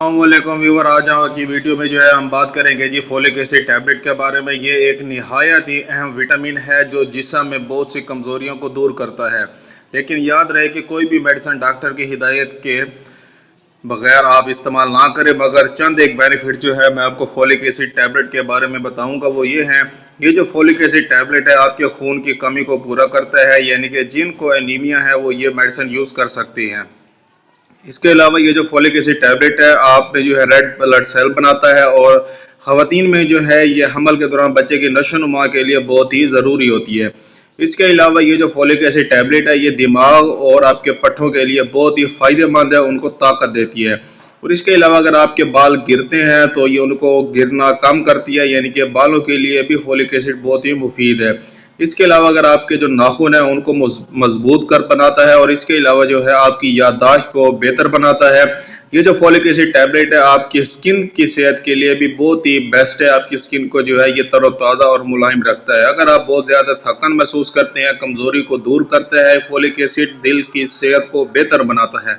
अस्सलामुअलैकुम व्यूवर, आज की वीडियो में जो है हम बात करेंगे जी फोलिक एसिड टैबलेट के बारे में। ये एक निहायत ही अहम विटामिन है जो जिस्म में बहुत सी कमज़ोरियों को दूर करता है। लेकिन याद रहे कि कोई भी मेडिसिन डॉक्टर की हिदायत के बगैर आप इस्तेमाल ना करें। मगर चंद एक बेनिफिट जो है मैं आपको फोलिक एसिड टैबलेट के बारे में बताऊंगा, वो ये हैं। ये जो फोलिक एसिड टैबलेट है आपके खून की कमी को पूरा करता है, यानी कि जिनको एनीमिया है वो ये मेडिसिन यूज़ कर सकती हैं। इसके अलावा ये जो फोलिक एसिड टैबलेट है आप में जो है रेड ब्लड सेल बनाता है और ख़वातीन में जो है ये हमल के दौरान बच्चे की नशोनुमा के लिए बहुत ही ज़रूरी होती है। इसके अलावा ये जो फोलिक एसिड टैबलेट है ये दिमाग और आपके पट्ठों के लिए बहुत ही फ़ायदेमंद है, उनको ताकत देती है। और इसके अलावा अगर आपके बाल गिरते हैं तो ये उनको गिरना कम करती है, यानी कि बालों के लिए भी फोलिक एसिड बहुत ही मुफीद है। इसके अलावा अगर आपके जो नाखून है उनको मजबूत कर बनाता है और इसके अलावा जो है आपकी याददाश्त को बेहतर बनाता है। ये जो फोलिक एसिड टैबलेट है आपकी स्किन की सेहत के लिए भी बहुत ही बेस्ट है। आपकी स्किन को जो है ये तरोताज़ा और मुलायम रखता है। अगर आप बहुत ज़्यादा थकान महसूस करते हैं, कमज़ोरी को दूर करता है। फोलिक एसिड दिल की सेहत को बेहतर बनाता है।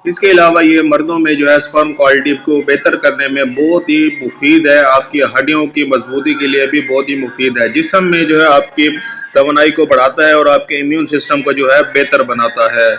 इसके अलावा ये मर्दों में जो है स्पर्म क्वालिटी को बेहतर करने में बहुत ही मुफीद है। आपकी हड्डियों की मजबूती के लिए भी बहुत ही मुफीद है। जिस्म में जो है आपकी तवानाई को बढ़ाता है और आपके इम्यून सिस्टम को जो है बेहतर बनाता है।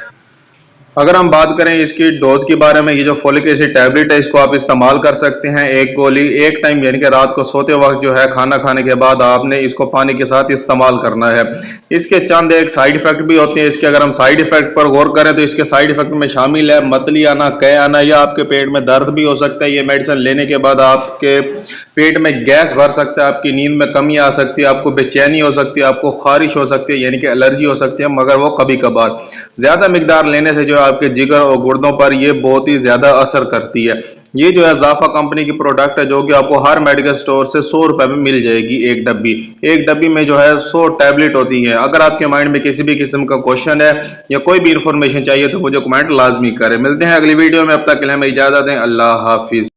अगर हम बात करें इसकी डोज के बारे में, ये जो फोलिक एसिड टैबलेट है इसको आप इस्तेमाल कर सकते हैं एक गोली एक टाइम, यानी कि रात को सोते वक्त जो है खाना खाने के बाद आपने इसको पानी के साथ इस्तेमाल करना है। इसके चंद एक साइड इफेक्ट भी होते हैं। इसके अगर हम साइड इफेक्ट पर गौर करें तो इसके साइड इफेक्ट में शामिल है मतली आना, कै आना, या आपके पेट में दर्द भी हो सकता है। ये मेडिसिन लेने के बाद आपके पेट में गैस भर सकता है, आपकी नींद में कमी आ सकती है, आपको बेचैनी हो सकती है, आपको खारिश हो सकती है, यानी कि एलर्जी हो सकती है, मगर वो कभी कभार। ज़्यादा मिकदार लेने से जो आपके जिगर और गुर्दों पर ये बहुत ही ज़्यादा असर करती है। ये जो है ज़ाफा कंपनी की प्रोडक्ट है जो कि आपको हर मेडिकल स्टोर से 100 रुपए में मिल जाएगी एक डब्बी। एक डब्बी में जो है 100 टैबलेट होती है। अगर आपके माइंड में किसी भी किस्म का क्वेश्चन है या कोई भी इंफॉर्मेशन चाहिए तो मुझे कमेंट लाजमी करें। मिलते हैं अगली वीडियो में, अब तक के लिए हमें इजाज़त दें। अल्लाह हाफिज़।